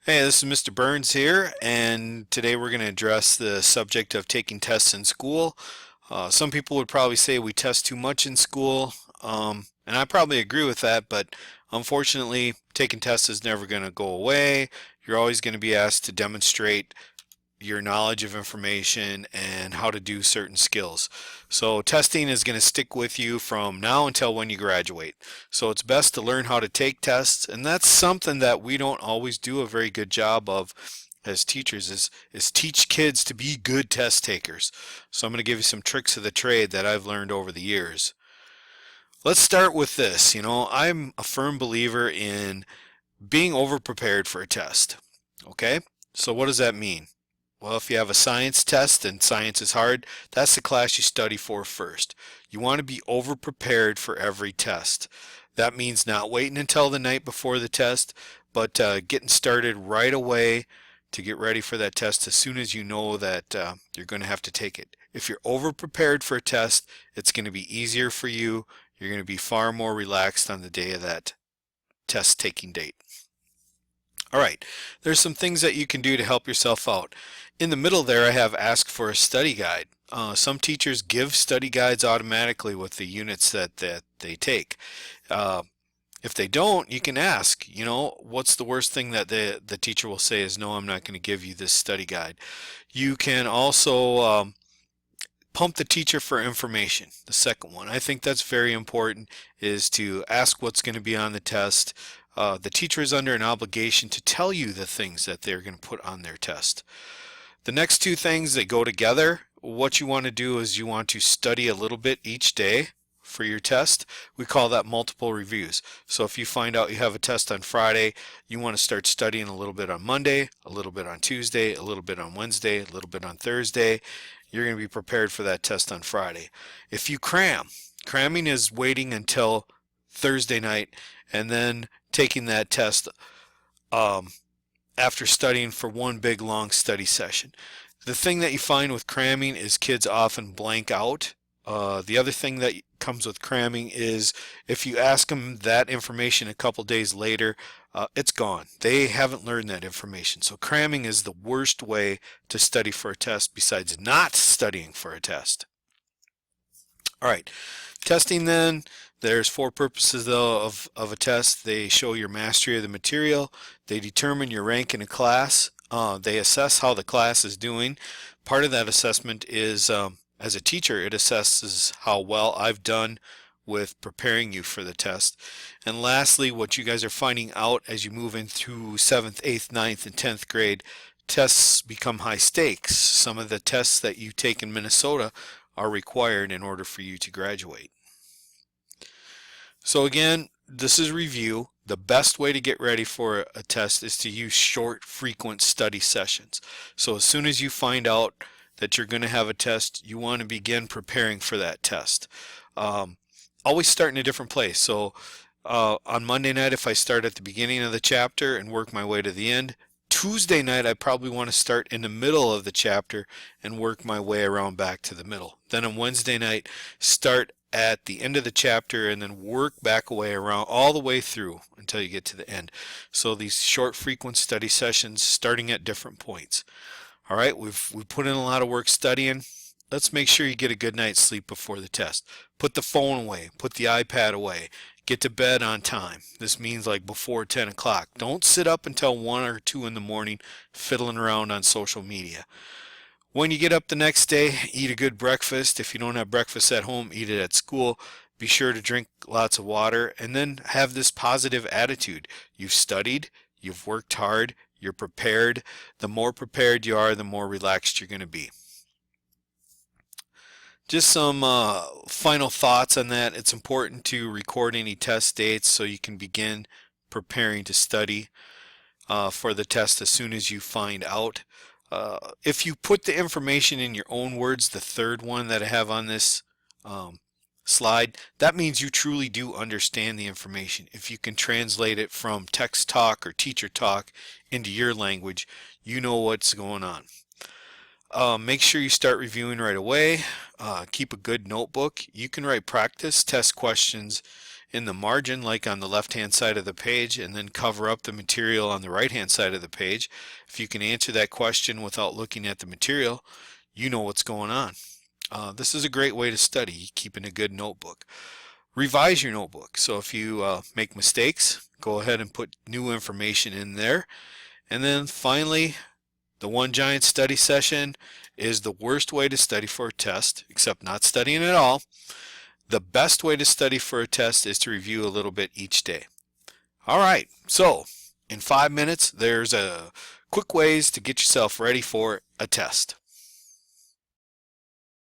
Hey, this is Mr. Burns here, and today we're going to address the subject of taking tests in school. Some people would probably say we test too much in school, and I probably agree with that, but unfortunately, taking tests is never going to go away. You're always going to be asked to demonstrate your knowledge of information and how to do certain skills. So testing is going to stick with you from now until when you graduate. So it's best to learn how to take tests, and that's something that we don't always do a very good job of as teachers is teach kids to be good test takers. So I'm going to give you some tricks of the trade that I've learned over the years. Let's start with this. I'm a firm believer in being over prepared for a test. Okay? So what does that mean? Well, if you have a science test and science is hard, that's the class you study for first. You want to be over prepared for every test. That means not waiting until the night before the test, but getting started right away to get ready for that test as soon as you know that you're going to have to take it. If you're over prepared for a test, it's going to be easier for you. You're going to be far more relaxed on the day of that test taking date. All right, there's some things that you can do to help yourself out. In the middle there, I have ask for a study guide. Some teachers give study guides automatically with the units that they take. Uh, if they don't, you can ask, what's the worst thing that the teacher will say is, no, I'm not going to give you this study guide. You can also pump the teacher for information. The second one, I think that's very important, is to ask what's going to be on the test. The teacher is under an obligation to tell you the things that they're going to put on their test. The next two things that go together, what you want to do is you want to study a little bit each day for your test. We call that multiple reviews. So if you find out you have a test on Friday, you want to start studying a little bit on Monday, a little bit on Tuesday, a little bit on Wednesday, a little bit on Thursday. You're going to be prepared for that test on Friday. If you cramming is waiting until Thursday night and then taking that test um, after studying for one big long study session. The thing that you find with cramming is kids often blank out. The other thing that comes with cramming is if you ask them that information a couple days later, it's gone. They haven't learned that information. So cramming is the worst way to study for a test besides not studying for a test. All right, testing then. There's four purposes though of a test. They show your mastery of the material. They determine your rank in a class. They assess how the class is doing. Part of that assessment is, as a teacher, it assesses how well I've done with preparing you for the test. And lastly, what you guys are finding out as you move into 7th, 8th, 9th, and 10th grade, tests become high stakes. Some of the tests that you take in Minnesota are required in order for you to graduate. So again, this is review. The best way to get ready for a test is to use short, frequent study sessions. So as soon as you find out that you're going to have a test, you want to begin preparing for that test. Um, Always start in a different place. So on Monday night, if I start at the beginning of the chapter and work my way to the end, Tuesday night, I probably want to start in the middle of the chapter and work my way around back to the middle. Then on Wednesday night, start at the end of the chapter and then work back away around all the way through until you get to the end. So these short frequent study sessions starting at different points. All right, we've put in a lot of work studying. Let's make sure you get a good night's sleep before the test. Put the phone away, put the iPad away, get to bed on time. This means like before 10 o'clock. Don't sit up until 1 or 2 in the morning fiddling around on social media. When you get up the next day, eat a good breakfast. If you don't have breakfast at home, eat it at school. Be sure to drink lots of water and then have this positive attitude. You've studied, you've worked hard, you're prepared. The more prepared you are, the more relaxed you're going to be. Just some final thoughts on that. It's important to record any test dates so you can begin preparing to study for the test as soon as you find out. If you put the information in your own words, the third one that I have on this slide, that means you truly do understand the information. If you can translate it from text talk or teacher talk into your language, you know what's going on. Make sure you start reviewing right away. Keep a good notebook. You can write practice test questions in the margin, like on the left-hand side of the page, and then cover up the material on the right-hand side of the page. If you can answer that question without looking at the material, you know what's going on. This is a great way to study, keeping a good notebook. Revise your notebook. So if you make mistakes, go ahead and put new information in there. And then finally, the one giant study session is the worst way to study for a test, except not studying at all. The best way to study for a test is to review a little bit each day. All right, so in 5 minutes, there's quick ways to get yourself ready for a test.